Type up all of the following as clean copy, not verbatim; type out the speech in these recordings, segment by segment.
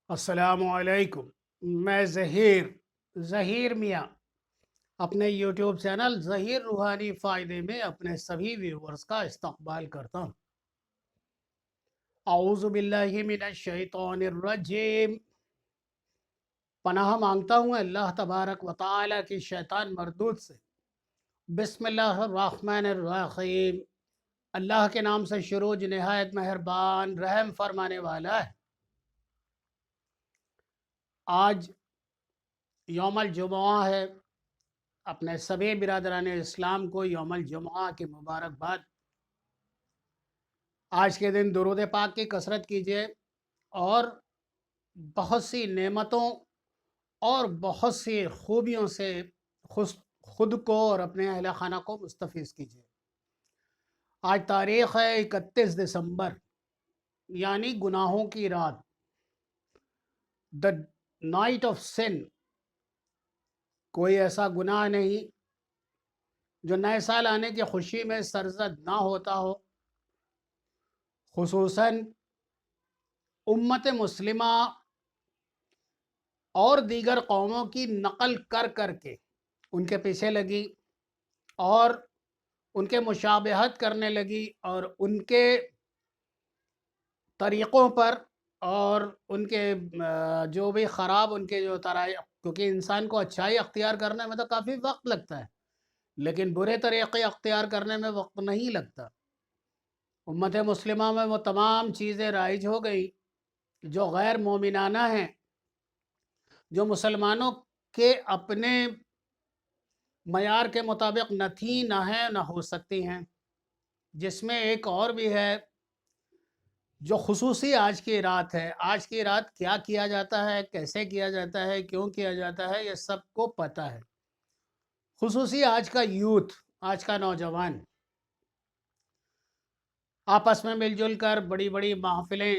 السلام علیکم۔ میں ظہیر میاں اپنے یوٹیوب چینل ظہیر روحانی فائدے میں اپنے سبھی ویورز کا استقبال کرتا ہوں۔ اعوذ باللہ من الشیطان الرجیم۔ پناہ مانگتا ہوں اللہ تبارک و تعالی کی شیطان مردود سے۔ بسم اللہ الرحمن الرحیم۔ اللہ کے نام سے شروع جو نہایت مہربان رحم فرمانے والا ہے۔ آج یوم الجمعہ ہے۔ اپنے سبھی برادران اسلام کو یوم الجمعہ کی مبارکباد۔ آج کے دن درود پاک کی کثرت کیجیے اور بہت سی نعمتوں اور بہت سی خوبیوں سے خود کو اور اپنے اہل خانہ کو مستفیض کیجیے۔ آج تاریخ ہے 31 دسمبر، یعنی گناہوں کی رات، دا نائٹ آف سن۔ کوئی ایسا گناہ نہیں جو نئے سال آنے کی خوشی میں سرزد نہ ہوتا ہو۔ خصوصاً امت مسلمہ اور دیگر قوموں کی نقل کر کر کے ان کے پیچھے لگی اور ان کے مشابہت کرنے لگی اور ان کے طریقوں پر اور ان کے جو بھی خراب ان کے جو کیونکہ انسان کو اچھائی اختیار کرنے میں تو کافی وقت لگتا ہے، لیکن برے طریقے اختیار کرنے میں وقت نہیں لگتا۔ امت مسلمہ میں وہ تمام چیزیں رائج ہو گئی جو غیر مومنانہ ہیں، جو مسلمانوں کے اپنے معیار کے مطابق نہ تھیں، نہ ہیں، نہ ہو سکتی ہیں۔ جس میں ایک اور بھی ہے جو خصوصی آج کی رات ہے۔ آج کی رات کیا کیا جاتا ہے، کیسے کیا جاتا ہے، کیوں کیا جاتا ہے، یہ سب کو پتہ ہے۔ خصوصی آج کا یوتھ، آج کا نوجوان آپس میں مل جل کر بڑی بڑی محفلیں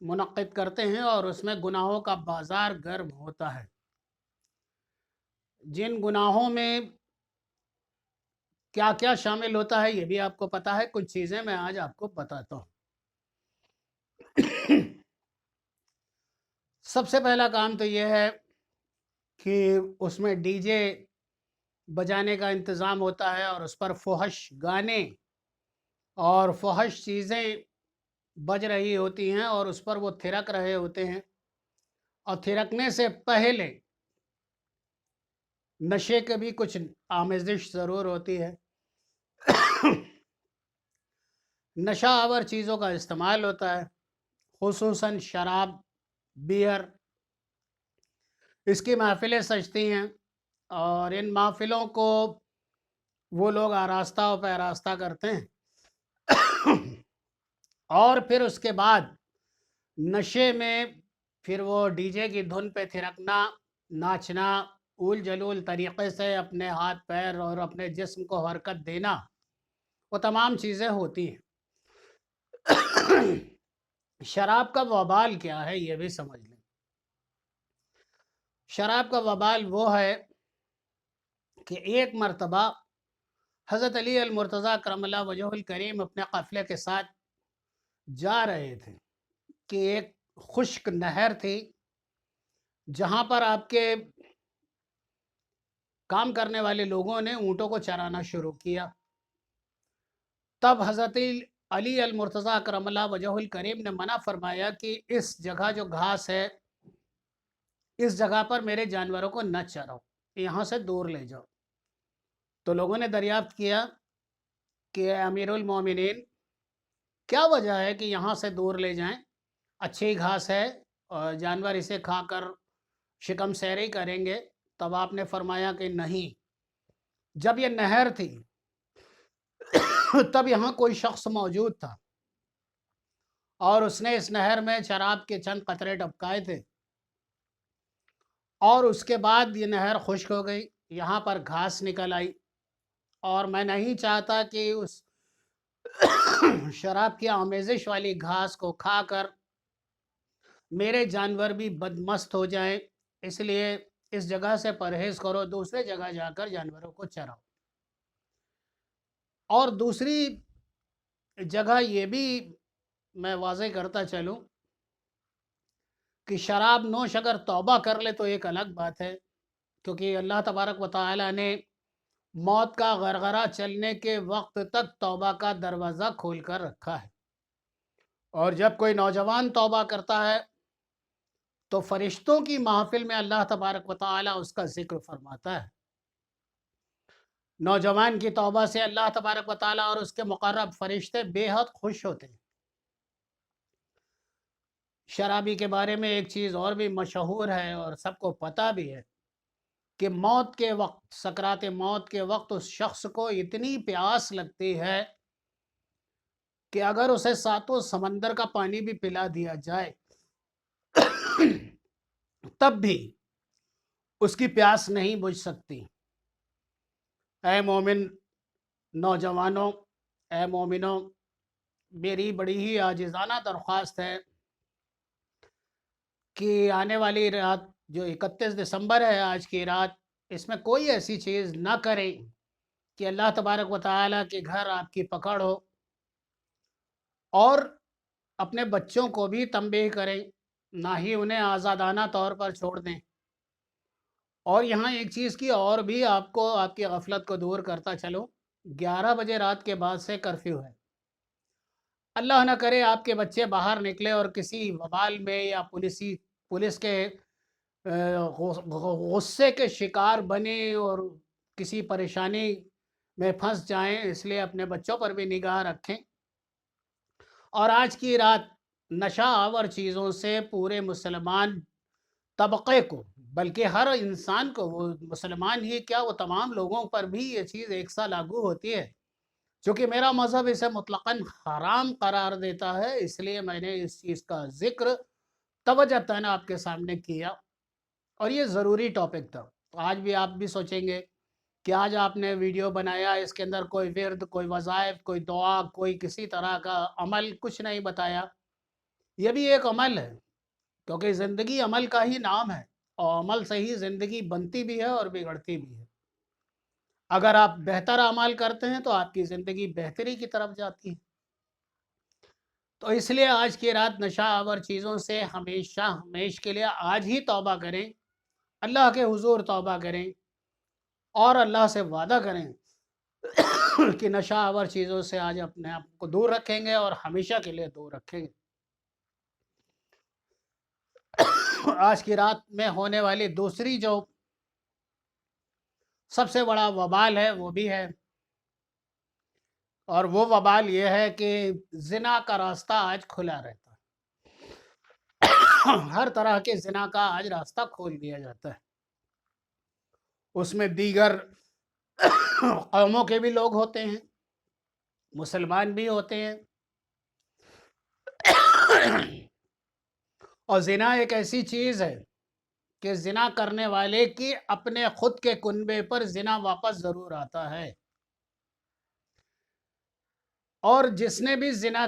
منعقد کرتے ہیں اور اس میں گناہوں کا بازار گرم ہوتا ہے۔ جن گناہوں میں کیا کیا شامل ہوتا ہے یہ بھی آپ کو پتہ ہے۔ کچھ چیزیں میں آج آپ کو بتاتا ہوں۔ سب سے پہلا کام تو یہ ہے کہ اس میں ڈی جے بجانے کا انتظام ہوتا ہے اور اس پر فحش گانے اور فحش چیزیں بج رہی ہوتی ہیں اور اس پر وہ تھرک رہے ہوتے ہیں، اور تھرکنے سے پہلے نشے کے بھی کچھ آمیزش ضرور ہوتی ہے۔ نشہ آور چیزوں کا استعمال ہوتا ہے، خصوصاً شراب، بیئر۔ اس کی محفلیں سجتی ہیں اور ان محفلوں کو وہ لوگ آراستہ و پیراستہ کرتے ہیں، اور پھر اس کے بعد نشے میں پھر وہ ڈی جے کی دھن پہ تھرکنا، ناچنا، اول جلول طریقے سے اپنے ہاتھ پیر اور اپنے جسم کو حرکت دینا، وہ تمام چیزیں ہوتی ہیں۔ شراب کا وبال کیا ہے یہ بھی سمجھ لیں۔ شراب کا وبال وہ ہے کہ ایک مرتبہ حضرت علی المرتضیٰ کرم اللہ وجہہ الکریم اپنے قافلے کے ساتھ جا رہے تھے کہ ایک خشک نہر تھی جہاں پر آپ کے کام کرنے والے لوگوں نے اونٹوں کو چرانا شروع کیا۔ تب حضرت علی المرتضیٰ کرم اللہ وجہہ الکریم نے منع فرمایا کہ اس جگہ جو گھاس ہے اس جگہ پر میرے جانوروں کو نہ چراؤ، یہاں سے دور لے جاؤ۔ تو لوگوں نے دریافت کیا کہ امیر المومنین کیا وجہ ہے کہ یہاں سے دور لے جائیں، اچھی گھاس ہے اور جانور اسے کھا کر شکم سیری کریں گے۔ تب آپ نے فرمایا کہ نہیں، جب یہ نہر تھی تب یہاں کوئی شخص موجود تھا اور اس نے اس نہر میں شراب کے چند قطرے ٹپکائے تھے، اور اس کے بعد یہ نہر خشک ہو گئی، یہاں پر گھاس نکل آئی، اور میں نہیں چاہتا کہ اس شراب کی آمیزش والی گھاس کو کھا کر میرے جانور بھی بدمست ہو جائیں، اس لیے اس جگہ سے پرہیز کرو، دوسرے جگہ جا کر جانوروں کو چراؤ۔ اور دوسری جگہ یہ بھی میں واضح کرتا چلوں کہ شراب نوش اگر توبہ کر لے تو ایک الگ بات ہے، کیونکہ اللہ تبارک و تعالی نے موت کا غرغرہ چلنے کے وقت تک توبہ کا دروازہ کھول کر رکھا ہے، اور جب کوئی نوجوان توبہ کرتا ہے تو فرشتوں کی محفل میں اللہ تبارک و تعالی اس کا ذکر فرماتا ہے۔ نوجوان کی توبہ سے اللہ تبارک و تعالی اور اس کے مقرب فرشتے بے حد خوش ہوتے ہیں۔ شرابی کے بارے میں ایک چیز اور بھی مشہور ہے اور سب کو پتہ بھی ہے کہ موت کے وقت، سکرات موت کے وقت اس شخص کو اتنی پیاس لگتی ہے کہ اگر اسے ساتوں سمندر کا پانی بھی پلا دیا جائے تب بھی اس کی پیاس نہیں بجھ سکتی۔ اے مومن نوجوانوں، اے مومنوں، میری بڑی ہی عاجزانہ درخواست ہے کہ آنے والی رات جو 31 دسمبر ہے، آج کی رات، اس میں کوئی ایسی چیز نہ کریں کہ اللہ تبارک و تعالیٰ کے گھر آپ کی پکڑ ہو، اور اپنے بچوں کو بھی تنبیہ کریں، نہ ہی انہیں آزادانہ طور پر چھوڑ دیں۔ اور یہاں ایک چیز کی اور بھی آپ کو، آپ کی غفلت کو دور کرتا چلو، 11 بجے رات کے بعد سے کرفیو ہے۔ اللہ نہ کرے آپ کے بچے باہر نکلے اور کسی وبال میں یا پولیس کے غصے کے شکار بنے اور کسی پریشانی میں پھنس جائیں، اس لیے اپنے بچوں پر بھی نگاہ رکھیں۔ اور آج کی رات نشہ آور چیزوں سے پورے مسلمان طبقے کو، بلکہ ہر انسان کو، وہ مسلمان ہی کیا، وہ تمام لوگوں پر بھی یہ چیز ایک سا لاگو ہوتی ہے۔ چونکہ میرا مذہب اسے مطلقاً حرام قرار دیتا ہے، اس لیے میں نے اس چیز کا ذکر توجہتاً آپ کے سامنے کیا، اور یہ ضروری ٹاپک تھا۔ تو آج بھی آپ بھی سوچیں گے کہ آج آپ نے ویڈیو بنایا، اس کے اندر کوئی ورد، کوئی وظائف، کوئی دعا، کوئی کسی طرح کا عمل کچھ نہیں بتایا۔ یہ بھی ایک عمل ہے، کیونکہ زندگی عمل کا ہی نام ہے، اور عمل سے ہی زندگی بنتی بھی ہے اور بگڑتی بھی ہے۔ اگر آپ بہتر اعمال کرتے ہیں تو آپ کی زندگی بہتری کی طرف جاتی ہے۔ تو اس لیے آج کی رات نشہ آور چیزوں سے ہمیشہ ہمیش کے لیے آج ہی توبہ کریں، اللہ کے حضور توبہ کریں، اور اللہ سے وعدہ کریں کہ نشہ آور چیزوں سے آج اپنے آپ کو دور رکھیں گے اور ہمیشہ کے لیے دور رکھیں گے۔ آج کی رات میں ہونے والی دوسری جو سب سے بڑا وبال ہے وہ بھی ہے، اور وہ وبال یہ ہے کہ زنا کا راستہ آج کھلا رہتا ہے۔ ہر طرح کے زنا کا آج راستہ کھول دیا جاتا ہے۔ اس میں دیگر قوموں کے بھی لوگ ہوتے ہیں، مسلمان بھی ہوتے ہیں، اور زنا ایک ایسی چیز ہے کہ زنا کرنے والے کی اپنے خود کے کنبے پر زنا واپس ضرور آتا ہے، اور جس نے بھی زنا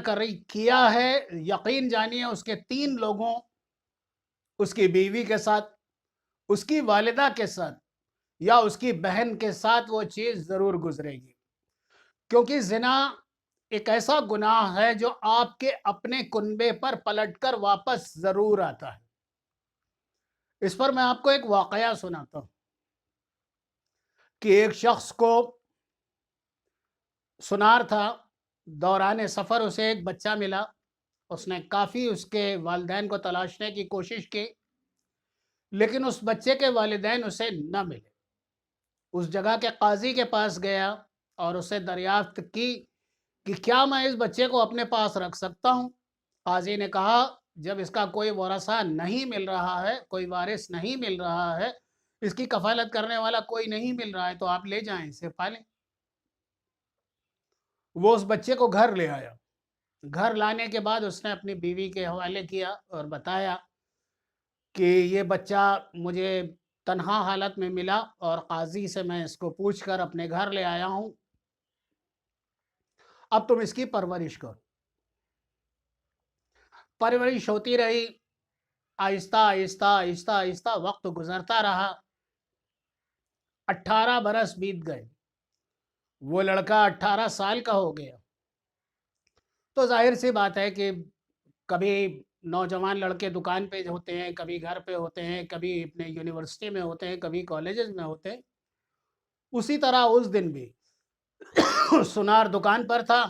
کیا ہے، یقین جانیے اس کے 3 لوگوں، اس کی بیوی کے ساتھ، اس کی والدہ کے ساتھ، یا اس کی بہن کے ساتھ وہ چیز ضرور گزرے گی، کیونکہ زنا ایک ایسا گناہ ہے جو آپ کے اپنے کنبے پر پلٹ کر واپس ضرور آتا ہے۔ اس پر میں آپ کو ایک واقعہ سناتا ہوں کہ ایک شخص کو سنار تھا، دوران سفر اسے ایک بچہ ملا، اس نے کافی اس کے والدین کو تلاشنے کی کوشش کی، لیکن اس بچے کے والدین اسے نہ ملے۔ اس جگہ کے قاضی کے پاس گیا اور اسے دریافت کی کہ کیا میں اس بچے کو اپنے پاس رکھ سکتا ہوں؟ قاضی نے کہا جب اس کا کوئی ورثہ نہیں مل رہا ہے، کوئی وارث نہیں مل رہا ہے، اس کی کفالت کرنے والا کوئی نہیں مل رہا ہے، تو آپ لے جائیں، اسے پالیں۔ وہ اس بچے کو گھر لے آیا۔ گھر لانے کے بعد اس نے اپنی بیوی کے حوالے کیا اور بتایا کہ یہ بچہ مجھے تنہا حالت میں ملا اور قاضی سے میں اس کو پوچھ کر اپنے گھر لے آیا ہوں، اب تم اس کی پرورش کرو۔ پرورش ہوتی رہی، آہستہ آہستہ آہستہ آہستہ وقت گزرتا رہا، 18 برس بیت گئے، وہ لڑکا 18 سال کا ہو گیا۔ تو ظاہر سی بات ہے کہ کبھی نوجوان لڑکے دکان پہ ہوتے ہیں، کبھی گھر پہ ہوتے ہیں، کبھی اپنے یونیورسٹی میں ہوتے ہیں، کبھی کالجز میں ہوتے ہیں، اسی طرح اس دن بھی سنار دکان پر تھا،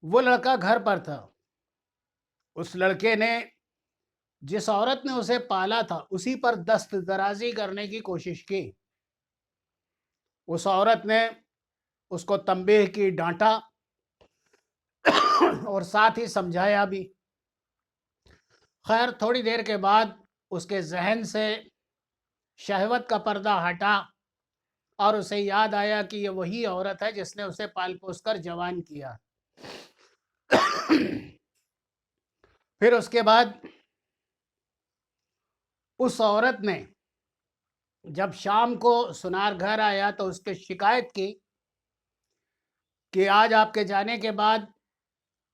وہ لڑکا گھر پر تھا۔ اس لڑکے نے جس عورت نے اسے پالا تھا اسی پر دست درازی کرنے کی کوشش کی۔ اس عورت نے اس کو تنبیہ کی، ڈانٹا اور ساتھ ہی سمجھایا بھی۔ خیر تھوڑی دیر کے بعد اس کے ذہن سے شہوت کا پردہ ہٹا اور اسے یاد آیا کہ یہ وہی عورت ہے جس نے اسے پال پوس کر جوان کیا۔ پھر اس کے بعد اس عورت نے جب شام کو سنار گھر آیا تو اس کے شکایت کی کہ آج آپ کے جانے کے بعد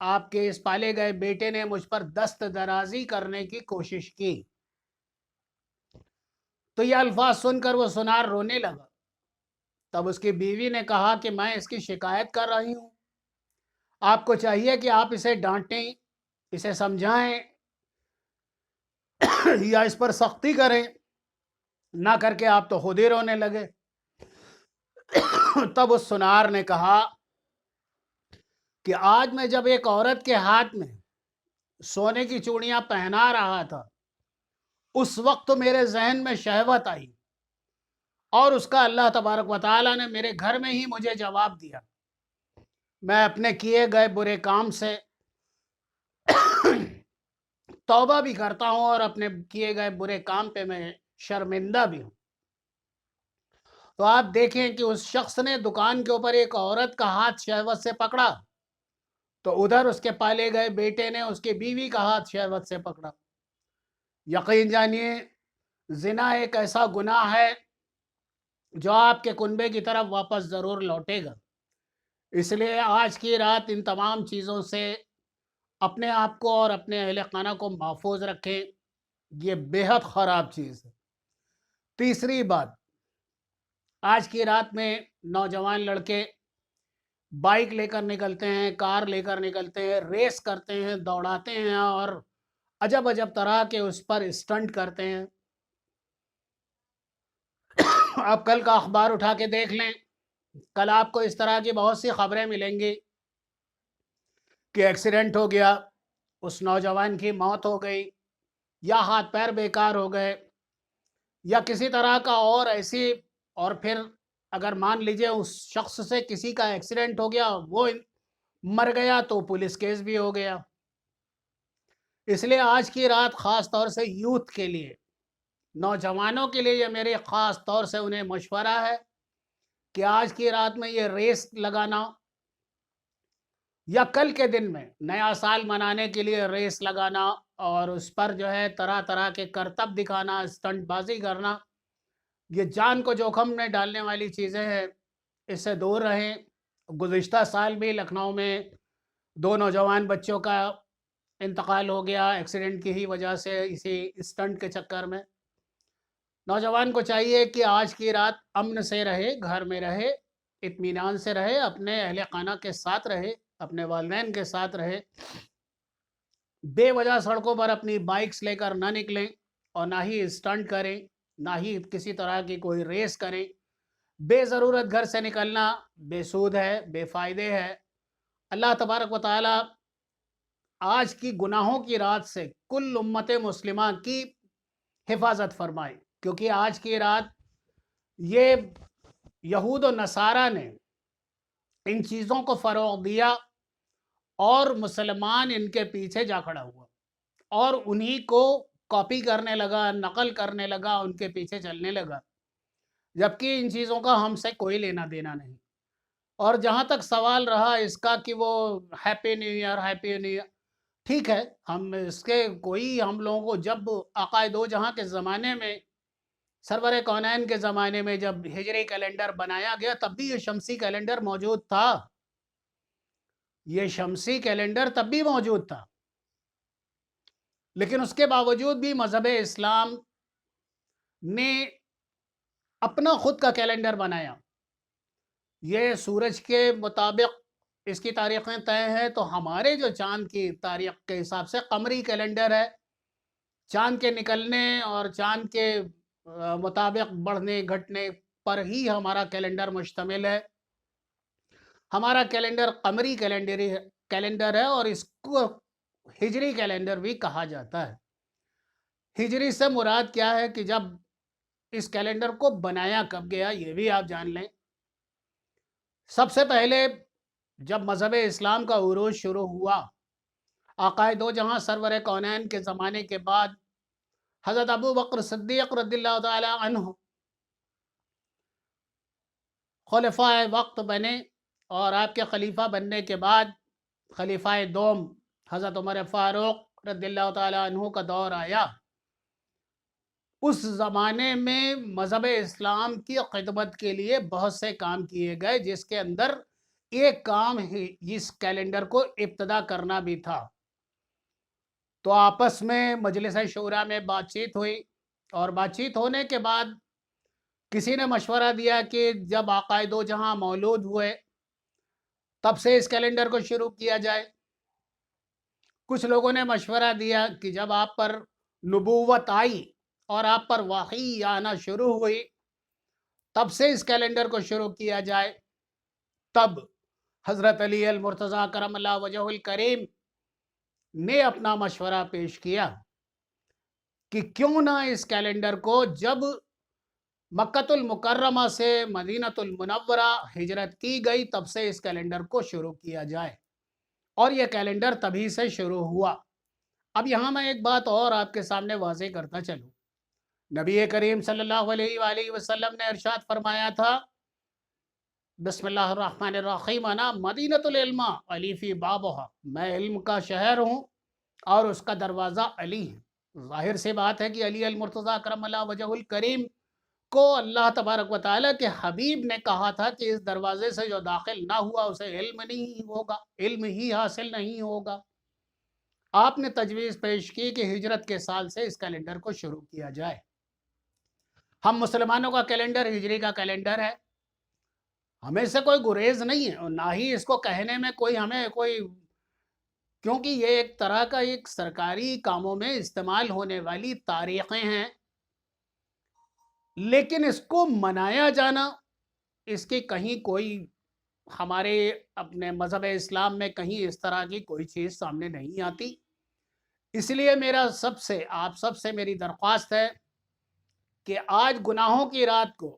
آپ کے اس پالے گئے بیٹے نے مجھ پر دست درازی کرنے کی کوشش کی۔ تو یہ الفاظ سن کر وہ سنار رونے لگا۔ تب اس کی بیوی نے کہا کہ میں اس کی شکایت کر رہی ہوں، آپ کو چاہیے کہ آپ اسے ڈانٹیں، اسے سمجھائیں یا اس پر سختی کریں، نہ کر کے آپ تو خود ہی رونے لگے۔ تب اس سنار نے کہا کہ آج میں جب ایک عورت کے ہاتھ میں سونے کی چوڑیاں پہنا رہا تھا اس وقت میرے ذہن میں شہوت آئی اور اس کا اللہ تبارک و تعالیٰ نے میرے گھر میں ہی مجھے جواب دیا۔ میں اپنے کیے گئے برے کام سے توبہ بھی کرتا ہوں اور اپنے کیے گئے برے کام پہ میں شرمندہ بھی ہوں۔ تو آپ دیکھیں کہ اس شخص نے دکان کے اوپر ایک عورت کا ہاتھ شہوت سے پکڑا تو ادھر اس کے پالے گئے بیٹے نے اس کی بیوی کا ہاتھ شہوت سے پکڑا۔ یقین جانیے زنا ایک ایسا گناہ ہے جو آپ کے کنبے کی طرف واپس ضرور لوٹے گا۔ اس لیے آج کی رات ان تمام چیزوں سے اپنے آپ کو اور اپنے اہل خانہ کو محفوظ رکھیں، یہ بے حد خراب چیز ہے۔ تیسری بات، آج کی رات میں نوجوان لڑکے بائک لے کر نکلتے ہیں، کار لے کر نکلتے ہیں، ریس کرتے ہیں، دوڑاتے ہیں اور عجب عجب طرح کے اس پر اسٹنٹ کرتے ہیں۔ آپ کل کا اخبار اٹھا کے دیکھ لیں، کل آپ کو اس طرح کی بہت سی خبریں ملیں گی کہ ایکسیڈنٹ ہو گیا، اس نوجوان کی موت ہو گئی، یا ہاتھ پیر بیکار ہو گئے، یا کسی طرح کا اور ایسی، اور پھر اگر مان لیجئے اس شخص سے کسی کا ایکسیڈنٹ ہو گیا، وہ مر گیا تو پولیس کیس بھی ہو گیا۔ اس لیے آج کی رات خاص طور سے یوتھ کے لیے، نوجوانوں کے لیے یہ میری خاص طور سے انہیں مشورہ ہے کہ آج کی رات میں یہ ریس لگانا یا کل کے دن میں نیا سال منانے کے لیے ریس لگانا اور اس پر جو ہے طرح طرح کے کرتب دکھانا، اسٹنٹ بازی کرنا، یہ جان کو جوخم میں ڈالنے والی چیزیں ہیں، اس سے دور رہیں۔ گزشتہ سال بھی لکھنؤ میں 2 نوجوان بچوں کا انتقال ہو گیا ایکسیڈنٹ کی ہی وجہ سے، اسی اسٹنٹ کے چکر میں۔ نوجوان کو چاہیے کہ آج کی رات امن سے رہے، گھر میں رہے، اطمینان سے رہے، اپنے اہل خانہ کے ساتھ رہے، اپنے والدین کے ساتھ رہے، بے وجہ سڑکوں پر اپنی بائکس لے کر نہ نکلیں اور نہ ہی اسٹنٹ کریں، نہ ہی کسی طرح کی کوئی ریس کریں۔ بے ضرورت گھر سے نکلنا بے سود ہے، بے فائدے ہے۔ اللہ تبارک و تعالی آج کی گناہوں کی رات سے کل امت مسلمہ کی حفاظت فرمائے، کیونکہ آج کی رات یہ یہود و نصارہ نے ان چیزوں کو فروغ دیا اور مسلمان ان کے پیچھے جا کھڑا ہوا اور انہی کو کاپی کرنے لگا، نقل کرنے لگا، ان کے پیچھے چلنے لگا، جبکہ ان چیزوں کا ہم سے کوئی لینا دینا نہیں۔ اور جہاں تک سوال رہا اس کا کہ وہ happy new year, happy new year, ٹھیک ہے، ہم اس کے کوئی، ہم لوگوں کو جب آقا دو جہاں کے زمانے میں، سرور کونین کے زمانے میں جب ہجری کیلنڈر بنایا گیا تب بھی یہ شمسی کیلنڈر موجود تھا، یہ شمسی کیلنڈر تب بھی موجود تھا، لیکن اس کے باوجود بھی مذہب اسلام نے اپنا خود کا کیلنڈر بنایا۔ یہ سورج کے مطابق اس کی تاریخیں طے ہیں، تو ہمارے جو چاند کی تاریخ کے حساب سے قمری کیلنڈر ہے، چاند کے نکلنے اور چاند کے مطابق بڑھنے گھٹنے پر ہی ہمارا کیلنڈر مشتمل ہے۔ ہمارا کیلنڈر قمری کیلنڈر ہے اور اس کو ہجری کیلنڈر بھی کہا جاتا ہے۔ ہجری سے مراد کیا ہے کہ جب اس کیلنڈر کو بنایا کب گیا یہ بھی آپ جان لیں۔ سب سے پہلے جب مذہب اسلام کا عروج شروع ہوا، آقائے دو جہاں سرور کونین کے زمانے کے بعد حضرت ابو بکر صدیق رضی اللہ تعالی عنہ خلفائے وقت بنے، اور آپ کے خلیفہ بننے کے بعد خلیفہ دوم حضرت عمر فاروق رضی اللہ تعالی عنہ کا دور آیا۔ اس زمانے میں مذہب اسلام کی خدمت کے لیے بہت سے کام کیے گئے، جس کے اندر ایک کام ہی اس کیلنڈر کو ابتدا کرنا بھی تھا۔ تو آپس میں مجلس شورا میں بات چیت ہوئی، اور بات چیت ہونے کے بعد کسی نے مشورہ دیا کہ جب آقائے دو جہاں مولود ہوئے تب سے اس کیلنڈر کو شروع کیا جائے۔ کچھ لوگوں نے مشورہ دیا کہ جب آپ پر نبوت آئی اور آپ پر وحی آنا شروع ہوئی تب سے اس کیلنڈر کو شروع کیا جائے۔ تب حضرت علی المرتضیٰ کرم اللہ وجہ الکریم نے اپنا مشورہ پیش کیا کہ کیوں نہ اس کیلنڈر کو جب مکۃ المکرمہ سے مدینۃ المنورہ ہجرت کی گئی تب سے اس کیلنڈر کو شروع کیا جائے، اور یہ کیلنڈر تبھی سے شروع ہوا۔ اب یہاں میں ایک بات اور آپ کے سامنے واضح کرتا چلوں۔ نبی کریم صلی اللہ علیہ وآلہ وسلم نے ارشاد فرمایا تھا، بسم اللہ الرحمن الرحیم، انا مدینۃ العلم علی فی بابھا، میں علم کا شہر ہوں اور اس کا دروازہ علی ہے۔ ظاہر سی بات ہے کہ علی المرتضیٰ کرم اللہ وجہ الکریم کو اللہ تبارک و تعالیٰ کے حبیب نے کہا تھا کہ اس دروازے سے جو داخل نہ ہوا اسے علم نہیں ہوگا، علم ہی حاصل نہیں ہوگا۔ آپ نے تجویز پیش کی کہ ہجرت کے سال سے اس کیلنڈر کو شروع کیا جائے۔ ہم مسلمانوں کا کیلنڈر ہجری کا کیلنڈر ہے، ہمیں سے کوئی گریز نہیں ہے، اور نہ ہی اس کو کہنے میں ہمیں کوئی، کیونکہ یہ ایک طرح کا ایک سرکاری کاموں میں استعمال ہونے والی تاریخیں ہیں، لیکن اس کو منایا جانا، اس کی کہیں کوئی ہمارے اپنے مذہب اسلام میں کہیں اس طرح کی کوئی چیز سامنے نہیں آتی۔ اس لیے میرا آپ سب سے میری درخواست ہے کہ آج گناہوں کی رات کو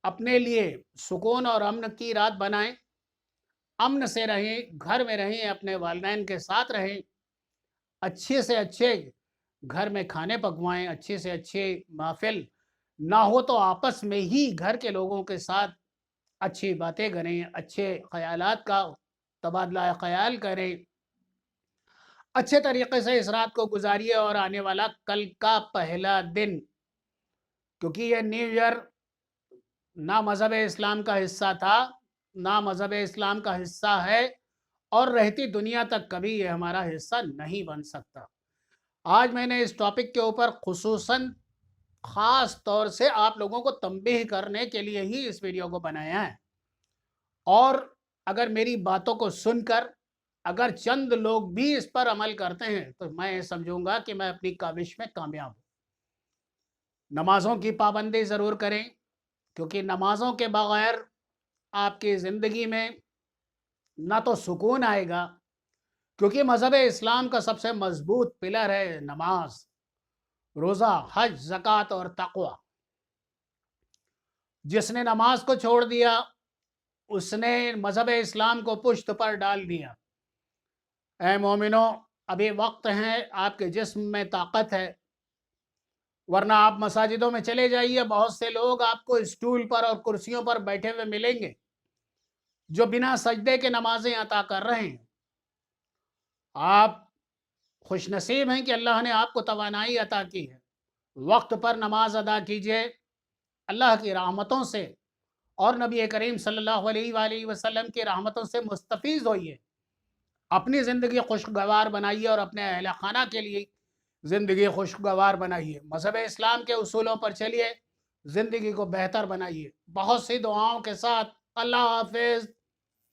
اپنے لیے سکون اور امن کی رات بنائیں، امن سے رہیں، گھر میں رہیں، اپنے والدین کے ساتھ رہیں، اچھے سے اچھے گھر میں کھانے پکوائیں، اچھے سے اچھے محفل نہ ہو تو آپس میں ہی گھر کے لوگوں کے ساتھ اچھی باتیں کریں، اچھے خیالات کا تبادلہ خیال کریں، اچھے طریقے سے اس رات کو گزاریے، اور آنے والا کل کا پہلا دن، کیونکہ یہ نیو ایئر نہ مذہب اسلام کا حصہ تھا نہ مذہب اسلام کا حصہ ہے، اور رہتی دنیا تک کبھی یہ ہمارا حصہ نہیں بن سکتا۔ آج میں نے اس ٹاپک کے اوپر خصوصاً خاص طور سے آپ لوگوں کو تنبیہ کرنے کے لیے ہی اس ویڈیو کو بنایا ہے، اور اگر میری باتوں کو سن کر اگر چند لوگ بھی اس پر عمل کرتے ہیں تو میں سمجھوں گا کہ میں اپنی کاوش میں کامیاب ہوں۔ نمازوں کی پابندی ضرور کریں، کیونکہ نمازوں کے بغیر آپ کی زندگی میں نہ تو سکون آئے گا، کیونکہ مذہب اسلام کا سب سے مضبوط پلر ہے نماز، روزہ، حج، زکوٰۃ اور تقوی۔ جس نے نماز کو چھوڑ دیا اس نے مذہب اسلام کو پشت پر ڈال دیا۔ اے مومنو، ابھی وقت ہے، آپ کے جسم میں طاقت ہے، ورنہ آپ مساجدوں میں چلے جائیے، بہت سے لوگ آپ کو اسٹول پر اور کرسیوں پر بیٹھے ہوئے ملیں گے جو بنا سجدے کے نمازیں عطا کر رہے ہیں۔ آپ خوش نصیب ہیں کہ اللہ نے آپ کو توانائی عطا کی ہے۔ وقت پر نماز ادا کیجئے، اللہ کی رحمتوں سے اور نبی کریم صلی اللہ علیہ وآلہ وسلم کی رحمتوں سے مستفیض ہوئیے، اپنی زندگی خوشگوار بنائیے اور اپنے اہل خانہ کے لیے زندگی خوشگوار بنائیے، مذہب اسلام کے اصولوں پر چلیے، زندگی کو بہتر بنائیے۔ بہت سی دعاؤں کے ساتھ اللہ حافظ۔